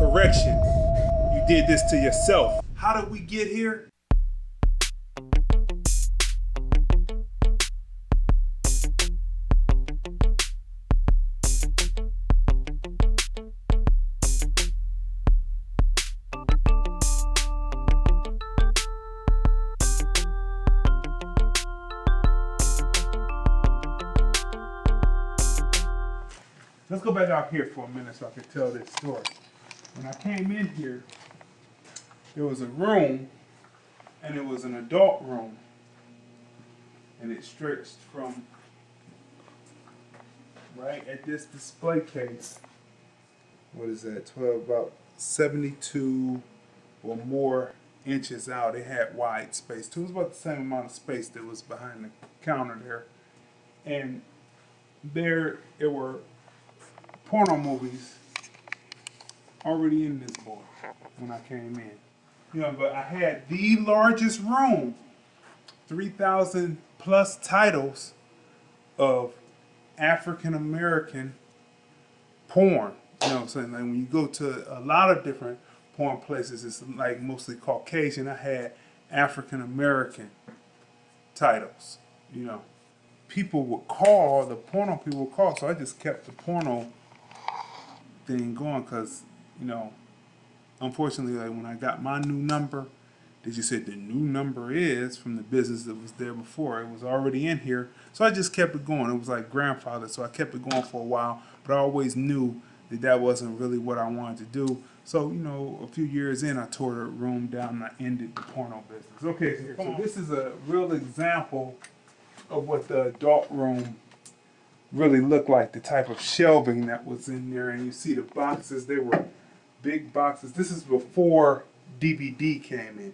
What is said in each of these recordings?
Correction, you did this to yourself. How did we get here? Let's go back out here for a minute so I can tell this story. When I came in here, there was a room, and it was an adult room, and it stretched from right at this display case. What is that? 12, about 72 or more inches out. It had wide space too. It was about the same amount of space that was behind the counter there, and there were porno movies already in this boy when I came in. You know, but I had the largest room, 3,000 plus titles of African American porn. You know what I'm saying? Like when you go to a lot of different porn places, it's like mostly Caucasian. I had African American titles, you know. People would call, the porno people would call, so I just kept the porno thing going because, you know, unfortunately, like when I got my new number, they just said the new number is from the business that was there before. It was already in here, so I just kept it going. It was like grandfather, so I kept it going for a while, but I always knew that that wasn't really what I wanted to do. So, you know, a few years in, I tore the room down and I ended the porno business. Okay, so this is a real example of what the adult room really looked like, the type of shelving that was in there. And you see the boxes, they were big boxes. This is before DVD came in.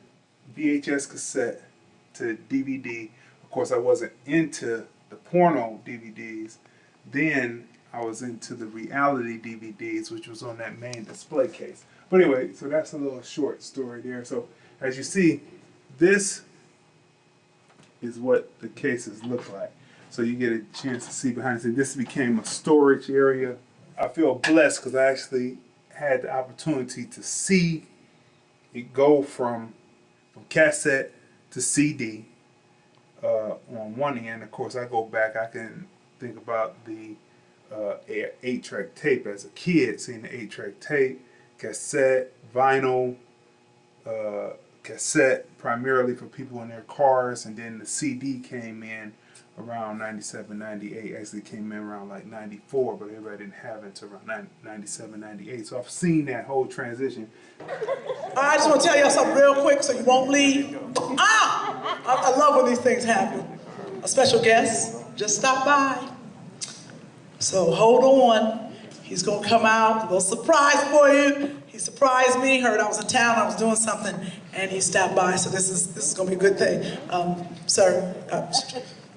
VHS cassette to DVD. Of course, I wasn't into the porno DVDs. Then I was into the reality DVDs, which was on that main display case. But anyway, so that's a little short story there. So as you see, this is what the cases look like. So you get a chance to see behind the scenes. This became a storage area. I feel blessed because I actually had the opportunity to see it go from cassette to CD on one end. Of course, I go back, I can think about the 8-track tape as a kid, seeing the 8-track tape, cassette, vinyl, cassette primarily for people in their cars, and then the CD came in around 97, 98. Actually came in around like 94, but everybody didn't have it until around 97, 98. So I've seen that whole transition. I just want to tell y'all something real quick so you won't leave. I love when these things happen. A special guest just stopped by. So hold on. He's going to come out, a little surprise for you. He surprised me, heard I was in town, I was doing something, and he stopped by. So this is going to be a good thing. Sir,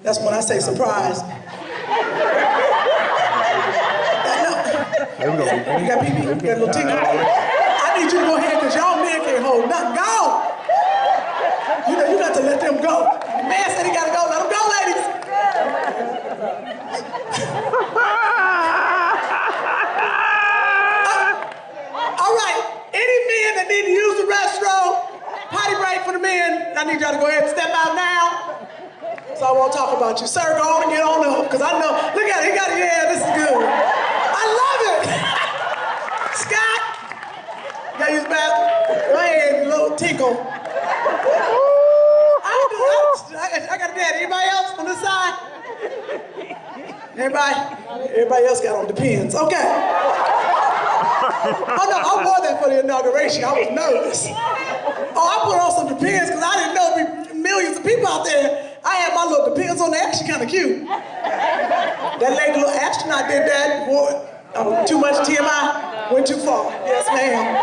that's when I say surprise. There we go. You got BB, you got a little tingle. I need you to go ahead because y'all men can't hold nothing. Go! You know, you got to let them go. The man said he got to go. Let him go, ladies. All right, any men that need to use the restroom, potty break for the men, I need y'all to go ahead and step out now. So I won't talk about you. Sir, go on and get on up, because I know, look at it, he got it, yeah, this is good. I love it. Scott, you gotta use the bathroom. Go ahead, little tinkle. I got a dad. Anybody else on this side? Everybody else got on Depends. Okay. Oh no, I wore that for the inauguration. I was nervous. Oh, I put on some Depends because I didn't know there'd be millions of people out there. I had my little Depends on, they're actually kind of cute. That lady, little astronaut, did that. Boy, too much TMI, went too far. Yes, ma'am.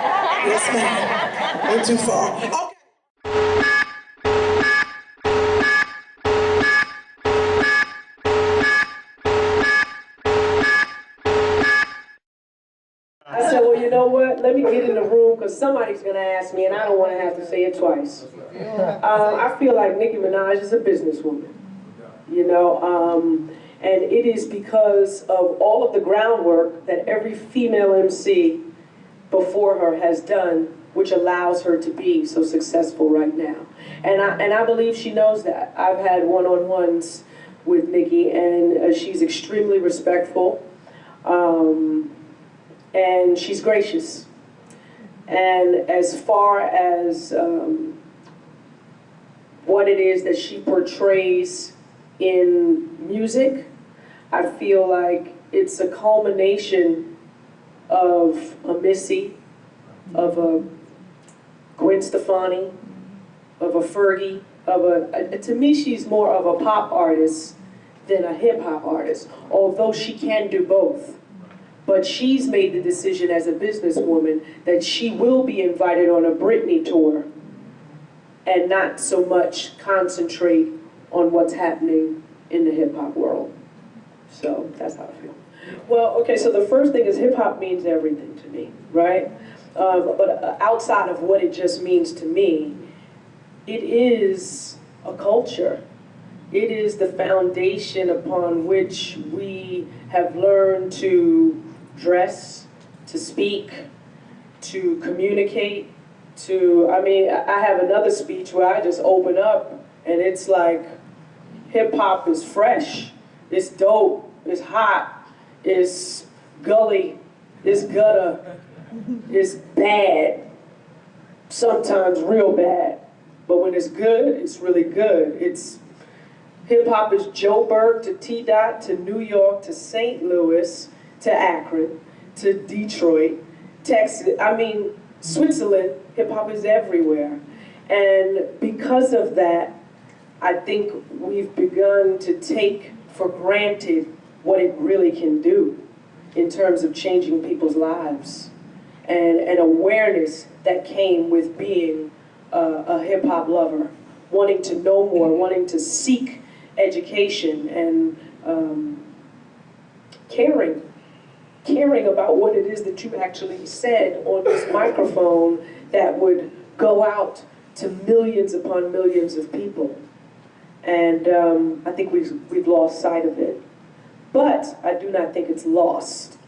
Yes, ma'am. Went too far. Okay. I said, well, you know what? Let me get in the room because somebody's going to ask me and I don't want to have to say it twice. I feel like Nicki Minaj is a businesswoman, you know, and it is because of all of the groundwork that every female MC before her has done, which allows her to be so successful right now. And I believe she knows that. I've had one-on-ones with Nicki, and she's extremely respectful, and she's gracious. And as far as what it is that she portrays in music, I feel like it's a culmination of a Missy, of a Gwen Stefani, of a Fergie, to me she's more of a pop artist than a hip hop artist, although she can do both. But she's made the decision as a businesswoman that she will be invited on a Britney tour and not so much concentrate on what's happening in the hip hop world. So that's how I feel. Well, okay, so the first thing is hip hop means everything to me, right? But outside of what it just means to me, it is a culture. It is the foundation upon which we have learned to dress, to speak, to communicate, I have another speech where I just open up and it's like, hip hop is fresh, it's dope, it's hot, it's gully, it's gutter, it's bad, sometimes real bad. But when it's good, it's really good. Hip-hop is Joburg to T-Dot to New York to St. Louis to Akron to Detroit, Texas. Switzerland, hip-hop is everywhere. And because of that, I think we've begun to take for granted what it really can do in terms of changing people's lives. And an awareness that came with being a hip-hop lover, wanting to know more, wanting to seek education, and caring about what it is that you actually said on this microphone that would go out to millions upon millions of people. And I think we've lost sight of it. But I do not think it's lost.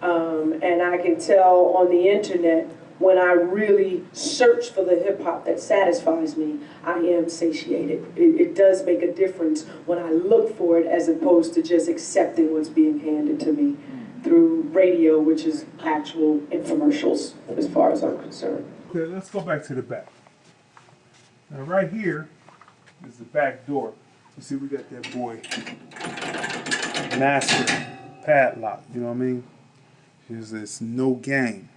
And I can tell on the internet, when I really search for the hip hop that satisfies me, I am satiated. It does make a difference when I look for it as opposed to just accepting what's being handed to me through radio, which is actual infomercials, as far as I'm concerned. Okay, let's go back to the back. Now right here is the back door. You see, we got that boy master padlock, you know what I mean? There's no game,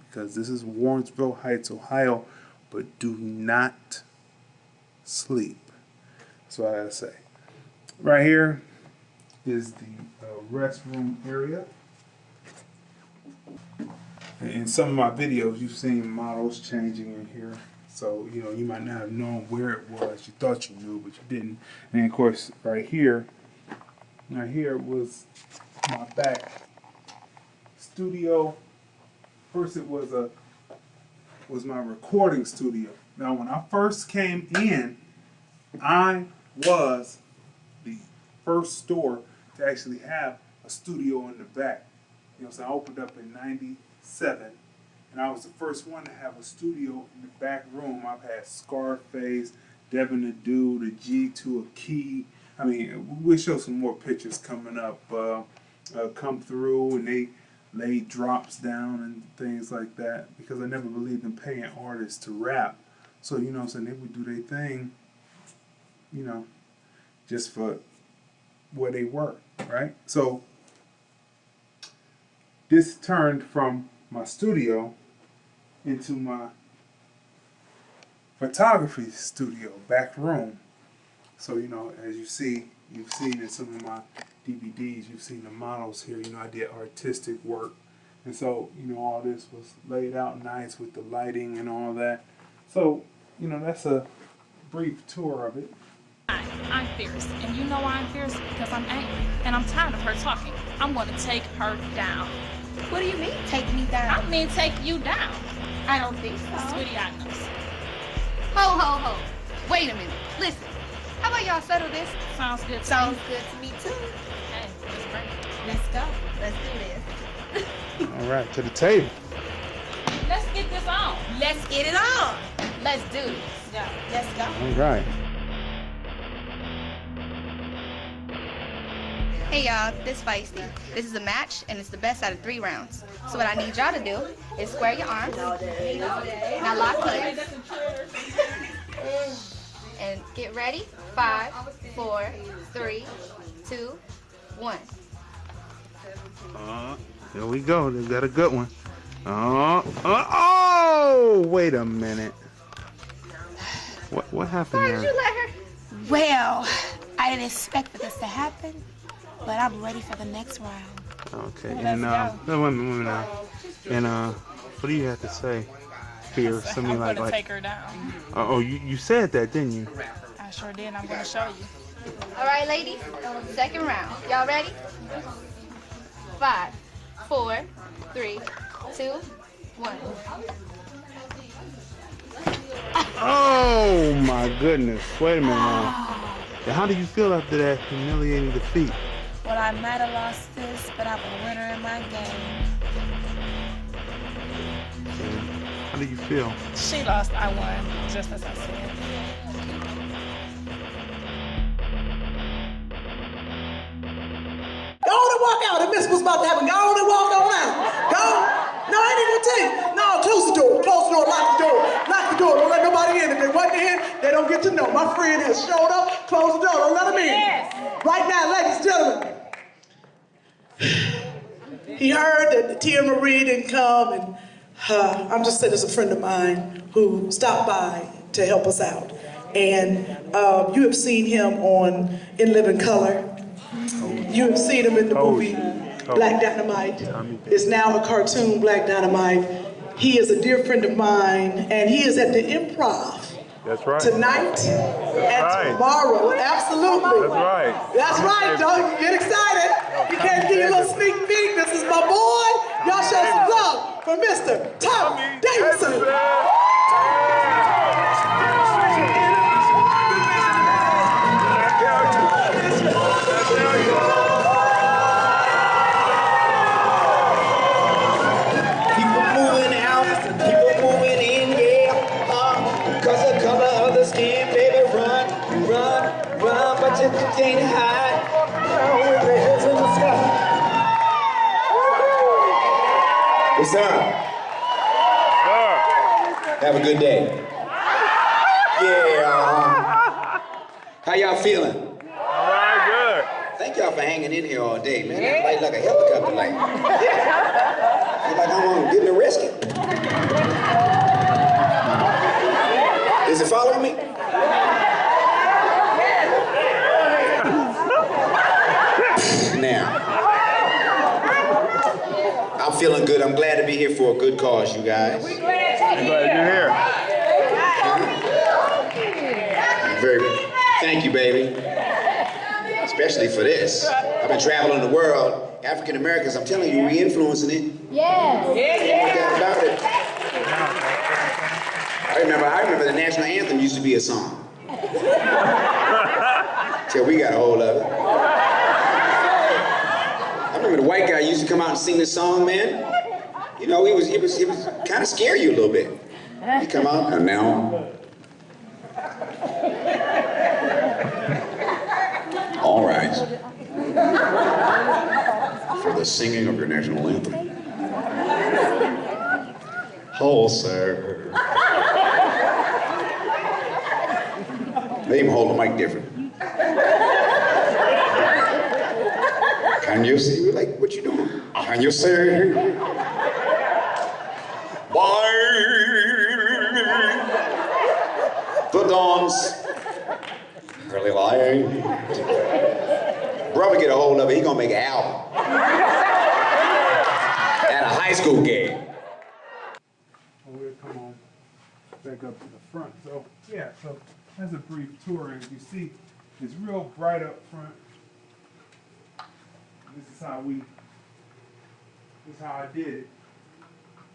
because this is Warrensville Heights, Ohio, but do not sleep. That's what I gotta say. Right here is the restroom area. In some of my videos, you've seen models changing in here. So, you might not have known where it was. You thought you knew, but you didn't. And of course, right here was my back studio. First it was my recording studio. Now when I first came in, I was the first store to actually have a studio in the back. So I opened up in '97, and I was the first one to have a studio in the back room. I've had Scarface, Devin the Dude, the G to a Key. We'll show some more pictures coming up, come through, and they laid drops down and things like that, because I never believed in paying artists to rap. So, they would do their thing, just for where they were, right? So, this turned from my studio into my photography studio, back room. So, as you've seen in some of my DVDs, you've seen the models here. I did artistic work. And so, all this was laid out nice with the lighting and all that. So, that's a brief tour of it. I'm fierce, and you know why I'm fierce? Because I'm angry, and I'm tired of her talking. I'm going to take her down. What do you mean, take me down? I mean take you down. I don't think so. Sweetie, I know. Ho. Wait a minute. Listen. How about y'all settle this? Sounds good to Sounds me. good to me too. Hey, let's bring it. Let's go. Let's do this. All right, to the table. Let's get it on. Let's do this. Yeah, let's go. All right. Hey y'all, this Feisty. This is a match, and it's the best out of 3 rounds. So what I need y'all to do is square your arms. Now lock in. And get ready. 5, 4, 3, 2, 1. Here we go. They got a good one. Oh, wait a minute. What happened Why there? did you let her? Well, I didn't expect this to happen, but I'm ready for the next round. Okay, Let's and go. no, wait a minute now. And what do you have to say? Fear, something I'm like gonna take her down. Oh, you said that, didn't you? I sure did. I'm gonna show you. All right, ladies. Second round. Y'all ready? 5, 4, 3, 2, 1. Oh my goodness! Wait a minute now. How do you feel after that humiliating defeat? Well, I might have lost this, but I'm a winner in my game. And how do you feel? She lost, I won, just as I said. Go on and walk out. The miss was about to happen. Go on and walk on out. Go on. No, I ain't even gonna tell you. No, close the door. Close the door. Lock the door. Lock the door. Don't let nobody in. If they wasn't in, they don't get to know. My friend has showed up. Close the door. Don't let them in. Right now, ladies and gentlemen. He heard that Tia Marie didn't come, and I'm just saying, there's a friend of mine who stopped by to help us out. And you have seen him In Living Color. You have seen him in the movie Black Dynamite. It's now a cartoon, Black Dynamite. He is a dear friend of mine, and he is at the Improv. That's right. Tonight and tomorrow, absolutely. That's right. That's right, don't get excited. You can't give you a little sneak peek. This is my boy. Y'all show some love for Mr. Tommy Davidson. People moving out, people moving in, yeah. Cause the color of the skin, baby, run, run, run, but you can't hide. Now with the heads in the sky. What's up? Have a good day. Yeah. How y'all feeling? All right, good. Thank y'all for hanging in here all day, man. That light like a helicopter light. Feel like I'm getting arrested. Is it following me? Now, I'm feeling good. I'm glad to be here for a good cause, you guys. I'm glad you're here. Thank you, baby. Especially for this. I've been traveling the world. African Americans, I'm telling you, we influencing it. Yes. No doubt about it. I remember the national anthem used to be a song. Till we got a hold of it. I remember the white guy used to come out and sing this song, man. You know, it was kind of scare you a little bit. He'd come out, and now. All right. For the singing of your national anthem. Hold, sir. They even hold the mic different. Can you see? We're like, what you doing? Can you see? Why? The dawn's early light. Brother get a hold of it, he gonna make an album. At a high school game. We'll come on back up to the front. So yeah, so that's a brief tour. As you see, it's real bright up front. This is how I did it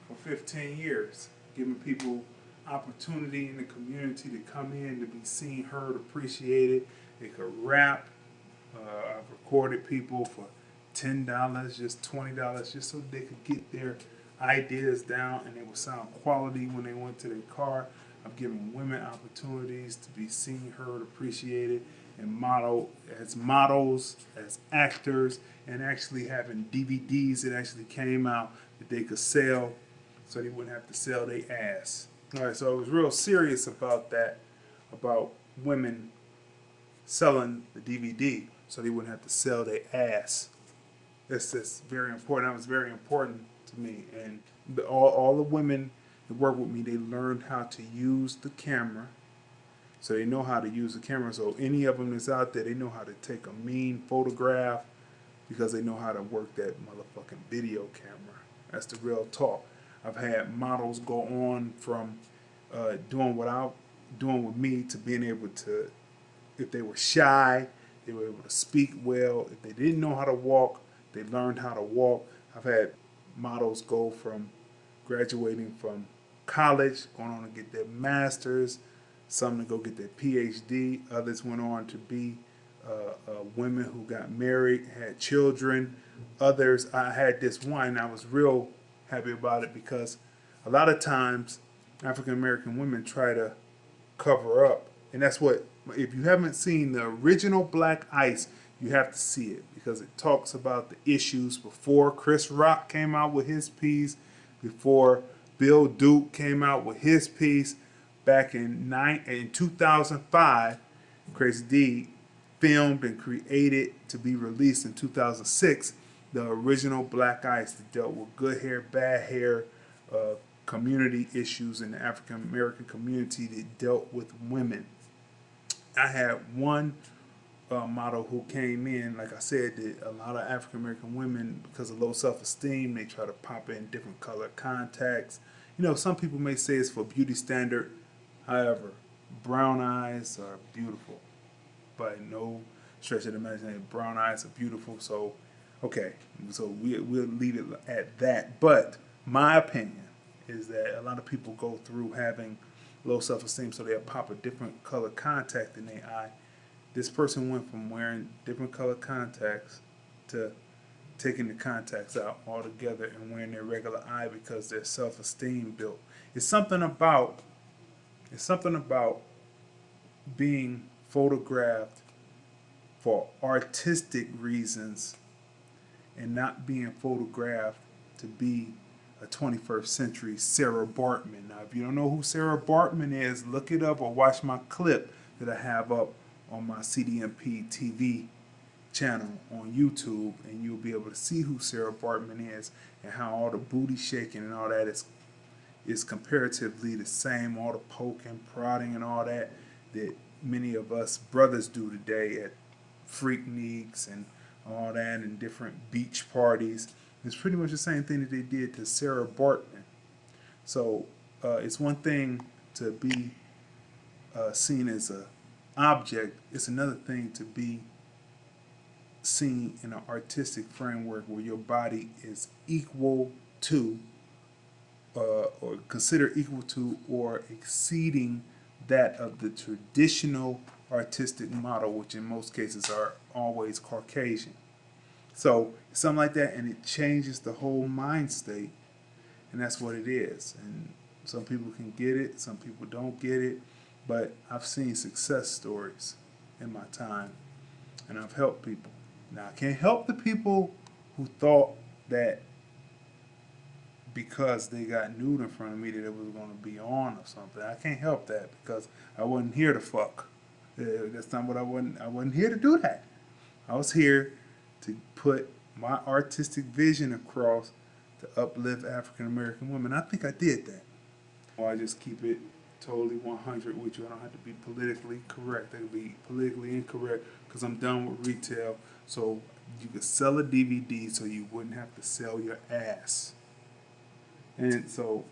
for 15 years, giving people opportunity in the community to come in, to be seen, heard, appreciated. They could rap. I've recorded people for $10, just $20, just so they could get their ideas down and they would sound quality when they went to their car. I've given women opportunities to be seen, heard, appreciated, and model as models, as actors, and actually having DVDs that actually came out that they could sell so they wouldn't have to sell their ass. All right, so I was real serious about that, about women selling the DVD so they wouldn't have to sell their ass. That's very important. That was very important to me. And all the women that work with me, they learned how to use the camera. So they know how to use the camera. So any of them that's out there, they know how to take a mean photograph because they know how to work that motherfucking video camera. That's the real talk. I've had models go on from doing what I'm doing with me to being able to, if they were shy, they were able to speak well. If they didn't know how to walk, they learned how to walk. I've had models go from graduating from college, going on to get their master's, some to go get their PhD. Others went on to be women who got married, had children. Others, I had this one, I was real happy about it because a lot of times African American women try to cover up. And that's what, if you haven't seen the original Black Ice, you have to see it because it talks about the issues before Chris Rock came out with his piece, before Bill Duke came out with his piece. Back in 2005, Crazy Dee filmed and created to be released in 2006 the original Black Ice that dealt with good hair, bad hair, community issues in the African American community that dealt with women. I had one model who came in, like I said, that a lot of African American women, because of low self-esteem, they try to pop in different color contacts. You know, some people may say it's for beauty standard. However, brown eyes are beautiful. By no stretch of the imagination, brown eyes are beautiful. So, okay, so we'll leave it at that. But my opinion is that a lot of people go through having low self-esteem, so they'll pop a different color contact in their eye. This person went from wearing different color contacts to taking the contacts out altogether and wearing their regular eye because their self-esteem built. It's something about being photographed for artistic reasons and not being photographed to be a 21st century Sarah Bartman. Now, if you don't know who Sarah Bartman is, look it up or watch my clip that I have up on my CDMP TV channel on YouTube, and you'll be able to see who Sarah Bartman is and how all the booty shaking and all that is comparatively the same, all the poking, prodding, and all that many of us brothers do today at Freakniks and all that and different beach parties. It's pretty much the same thing that they did to Sarah Bartman. So it's one thing to be seen as an object. It's another thing to be seen in an artistic framework where your body is equal to or considered equal to or exceeding that of the traditional artistic model, which in most cases are always Caucasian. So something like that, and it changes the whole mind state, and that's what it is. And some people can get it, some people don't get it, but I've seen success stories in my time, and I've helped people. Now, I can't help the people who thought that because they got nude in front of me that it was going to be on or something. I can't help that because I wasn't here to fuck. That's not what I wasn't here to do that. I was here to put my artistic vision across to uplift African American women. I think I did that. Or I just keep it totally 100 with you. I don't have to be politically correct. I can be politically incorrect because I'm done with retail. So you could sell a DVD so you wouldn't have to sell your ass. And so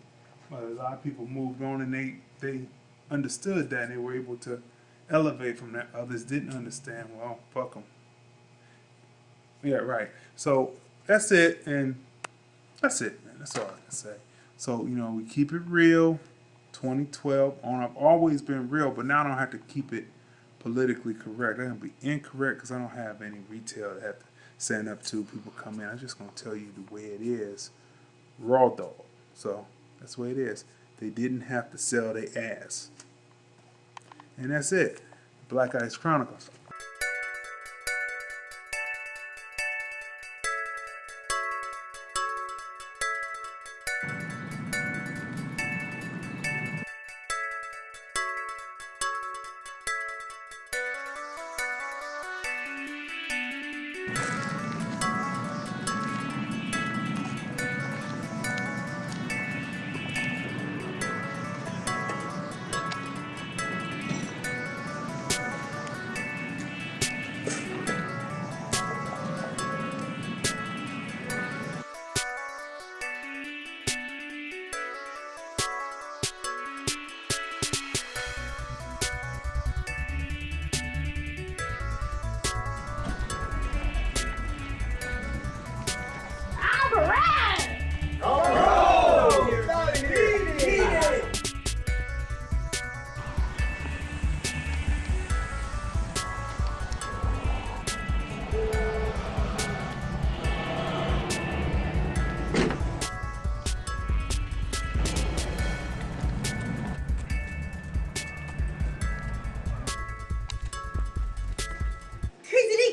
a lot of people moved on and they understood that and they were able to elevate from that. Others didn't understand. Well, fuck them. Yeah, right. So that's it, and that's it, man. That's all I can say. So, we keep it real. 2012 on. I've always been real, but now I don't have to keep it politically correct. I can be incorrect because I don't have any retail to have to stand up to. People come in. I'm just going to tell you the way it is. raw dog. So that's the way it is. They didn't have to sell their ass. And that's it. BLKICE Chronicles.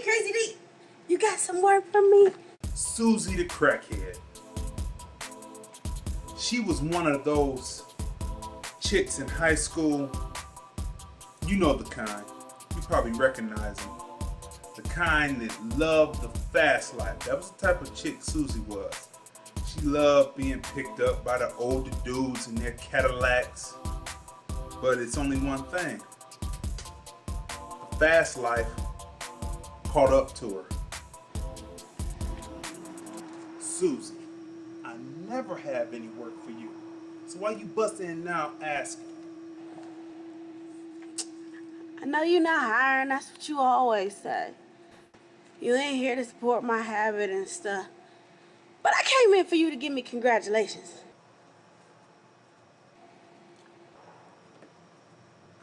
Crazy Dee, you got some work for me? Susie the crackhead. She was one of those chicks in high school. You know the kind. You probably recognize them. The kind that loved the fast life. That was the type of chick Susie was. She loved being picked up by the older dudes in their Cadillacs. But it's only one thing. The fast life caught up to her. Susie, I never have any work for you. So why you busting in now asking? I know you're not hiring, that's what you always say. You ain't here to support my habit and stuff. But I came in for you to give me congratulations.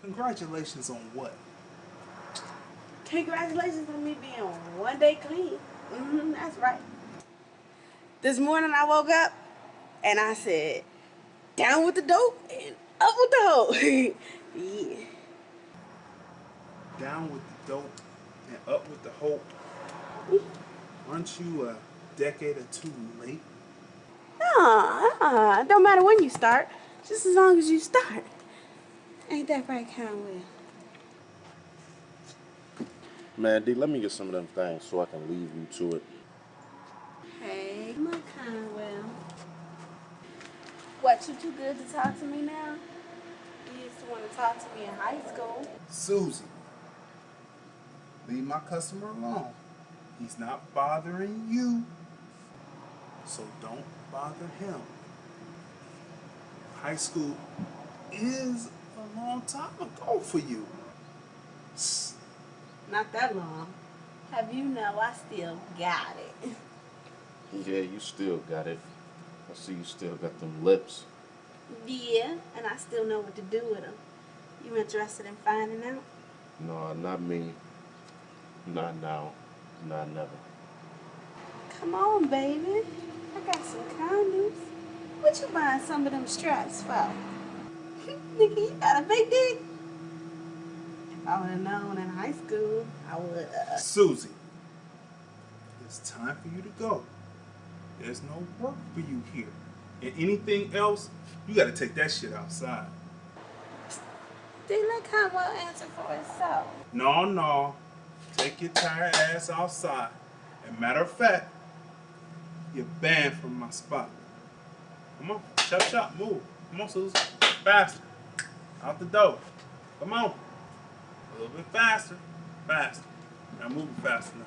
Congratulations on what? Congratulations on me being one day clean. That's right. This morning I woke up and I said, down with the dope and up with the hoe. Yeah. Down with the dope and up with the hope. Aren't you a decade or two late? It don't matter when you start, just as long as you start. Ain't that right, Conwell? Man, D, let me get some of them things so I can leave you to it. Hey, my Conwell. What, you too good to talk to me now? You used to want to talk to me in high school. Susie, leave my customer alone. He's not bothering you, so don't bother him. High school is a long time ago for you. Not that long. Have you know I still got it. Yeah, you still got it. I see you still got them lips. Yeah, and I still know what to do with them. You interested in finding out? No, not me. Not now. Not never. Come on, baby. I got some condoms. What you buying some of them straps for? Nigga, you got a big dick? If I would have known in high school, I would Susie, it's time for you to go. There's no work for you here. And anything else, you gotta take that shit outside. Then let Conwell answer for himself. No. Take your tired ass outside. And matter of fact, you're banned from my spot. Come on, shop, move. Come on, Susie. Faster. Out the door. Come on. A little bit faster. Faster. Now move faster now.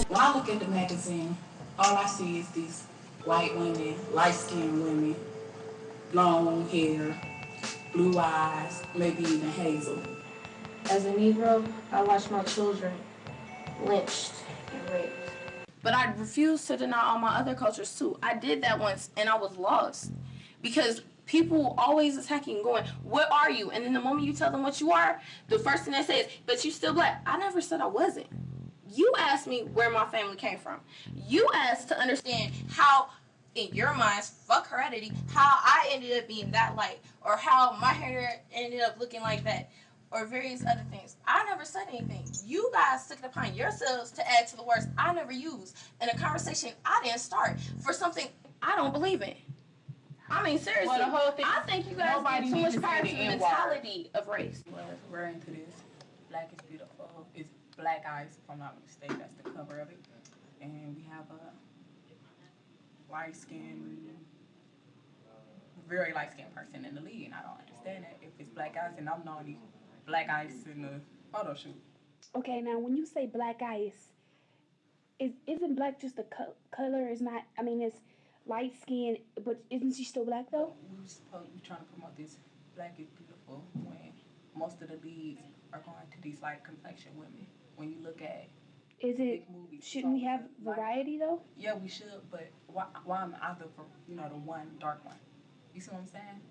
When I look at the magazine, all I see is these white women, light-skinned women, long hair, blue eyes, maybe even hazel. As a Negro, I watched my children lynched and raped. But I refuse to deny all my other cultures too. I did that once and I was lost because People always attacking, going, what are you? And then the moment you tell them what you are, the first thing they say is, but you still black. I never said I wasn't. You asked me where my family came from. You asked to understand how, in your minds, fuck heredity, how I ended up being that light, or how my hair ended up looking like that, or various other things. I never said anything. You guys took it upon yourselves to add to the words I never used in a conversation I didn't start for something I don't believe in. I mean, seriously, Well, the whole thing, I think you guys get too much pride in the mentality of race. Well, we're into this. Black is Beautiful. It's Black Ice, if I'm not mistaken. That's the cover of it. And we have a light-skinned, very light-skinned person in the lead. And I don't understand that. If it's Black Ice and I'm naughty, Black Ice in the photo shoot. Okay, now when you say Black Ice, isn't black just a color? Is not, I mean, it's light skin, but isn't she still black though? We're trying to promote this Black is Beautiful when most of the leads are going to these light complexion women. When you look at big movies, shouldn't we have variety though? Yeah, we should, but why am I the one dark one? You see what I'm saying?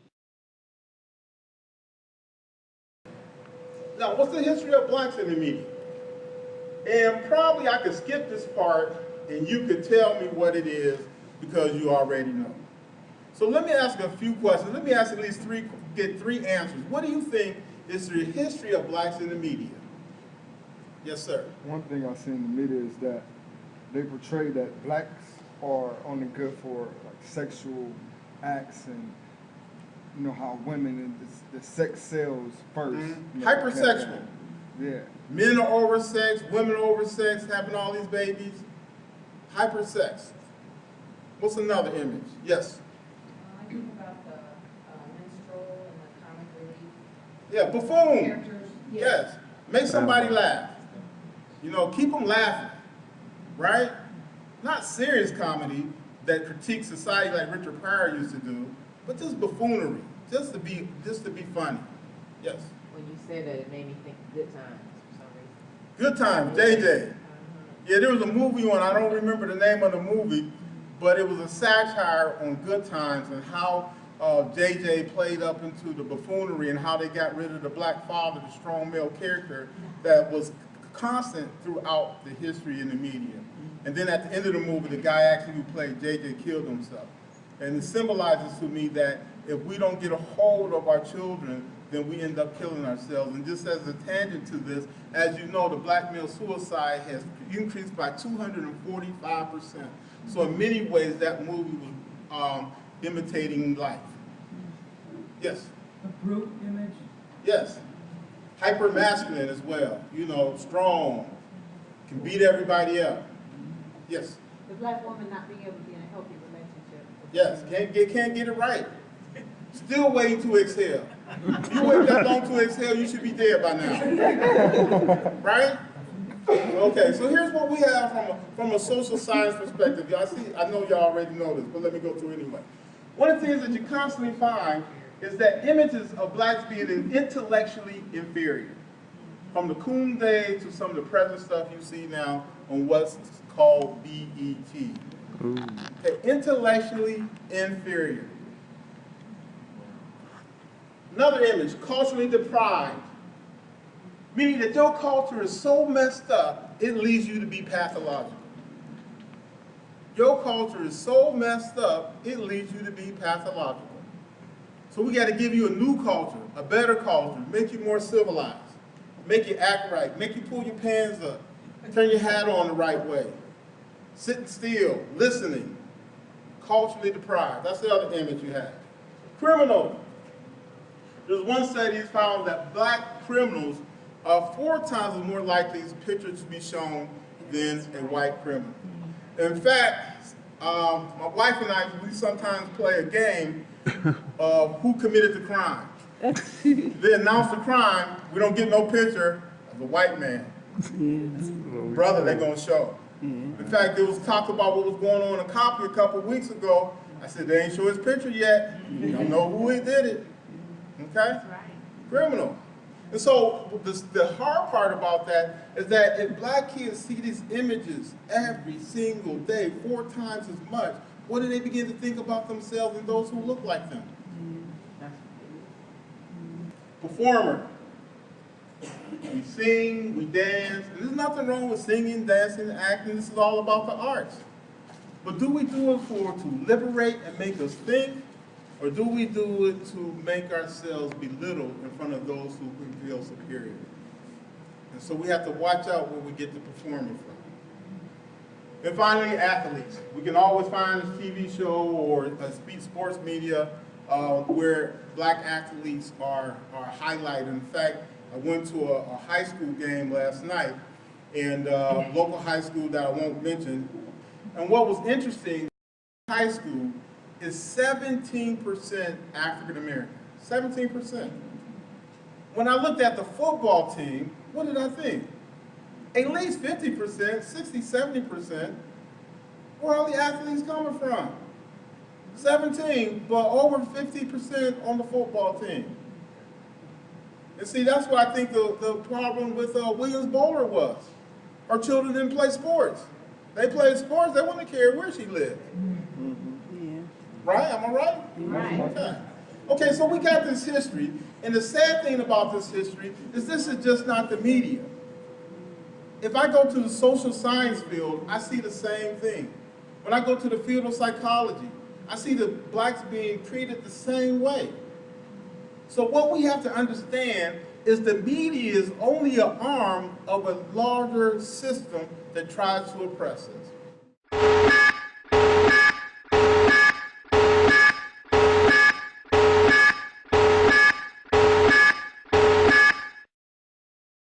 Now, what's the history of blacks in the media? And probably I could skip this part and you could tell me what it is because you already know. So let me ask a few questions. Let me ask at least get three answers. What do you think is the history of blacks in the media? Yes, sir. One thing I see in the media is that they portray that blacks are only good for like sexual acts, and you know how women and the sex sells first. Mm-hmm. You know, hypersexual. Yeah. Men are oversexed, women are oversexed, having all these babies. Hypersex. What's another image? Yes. I think about the minstrel and the Yeah, comic relief. buffoon. Characters. Yes. Make somebody laugh. You know, keep them laughing, right? Not serious comedy that critiques society like Richard Pryor used to do, but just buffoonery, just to be funny. Yes. When you said that, it made me think of Good Times for some reason. Good Times, JJ. Yeah, there was a movie on, I don't remember the name of the movie, but it was a satire on Good Times and how JJ played up into the buffoonery and how they got rid of the black father, the strong male character that was constant throughout the history in the media. And then at the end of the movie, the guy actually who played JJ killed himself. And it symbolizes to me that if we don't get a hold of our children, then we end up killing ourselves. And just as a tangent to this, as you know, the black male suicide has increased by 245%. So in many ways, that movie was imitating life. Yes? The brute image? Yes. Hyper masculine as well. You know, strong, can beat everybody up. Yes? The black woman not being able to be in a healthy relationship. Yes, can't get it right. Still waiting to exhale. You wait that long to exhale, you should be dead by now. Right? Okay, so here's what we have from a social science perspective. I know y'all already know this, but let me go through it anyway. One of the things that you constantly find is that images of blacks being intellectually inferior. From the Coon Day to some of the present stuff you see now on what's called BET. Okay, intellectually inferior. Another image, culturally deprived. Meaning that your culture is so messed up, it leads you to be pathological. Your culture is so messed up, it leads you to be pathological. So we got to give you a new culture, a better culture, make you more civilized, make you act right, make you pull your pants up, turn your hat on the right way, sitting still, listening, culturally deprived. That's the other image you have. Criminal. There's one study that's found that black criminals are 4 times more likely as pictures to be shown than a white criminal. In fact, my wife and I, we sometimes play a game of who committed the crime. They announce the crime, we don't get no picture of a white man. Brother, they're gonna show. In fact, there was talk about what was going on in Compton a couple of weeks ago. I said, they ain't show his picture yet. You don't know who he did it. Okay? Criminal. And so the hard part about that is that if black kids see these images every single day, 4 times as much, what do they begin to think about themselves and those who look like them? performer. We sing, we dance, and there's nothing wrong with singing, dancing, acting. This is all about the arts. But do we do it to liberate and make us think, or do we do it to make ourselves belittled in front of those who feel superior? And so we have to watch out where we get the performing from. And finally, athletes. We can always find a TV show or a sports media where black athletes are highlighted. In fact, I went to a high school game last night, and local high school that I won't mention. And what was interesting, high school is 17% African American. 17%. When I looked at the football team, what did I think? At least 50%, 60, 70%. Where are all the athletes coming from? 17, but over 50% on the football team. And see, that's what I think the problem with Williams Bowler was. Her children didn't play sports. They played sports, they wouldn't care where she lived. Yeah. Right? Am I right? Right. Okay. Okay, so we got this history, and the sad thing about this history is this is just not the media. If I go to the social science field, I see the same thing. When I go to the field of psychology, I see the blacks being treated the same way. So what we have to understand is the media is only an arm of a larger system that tries to oppress us.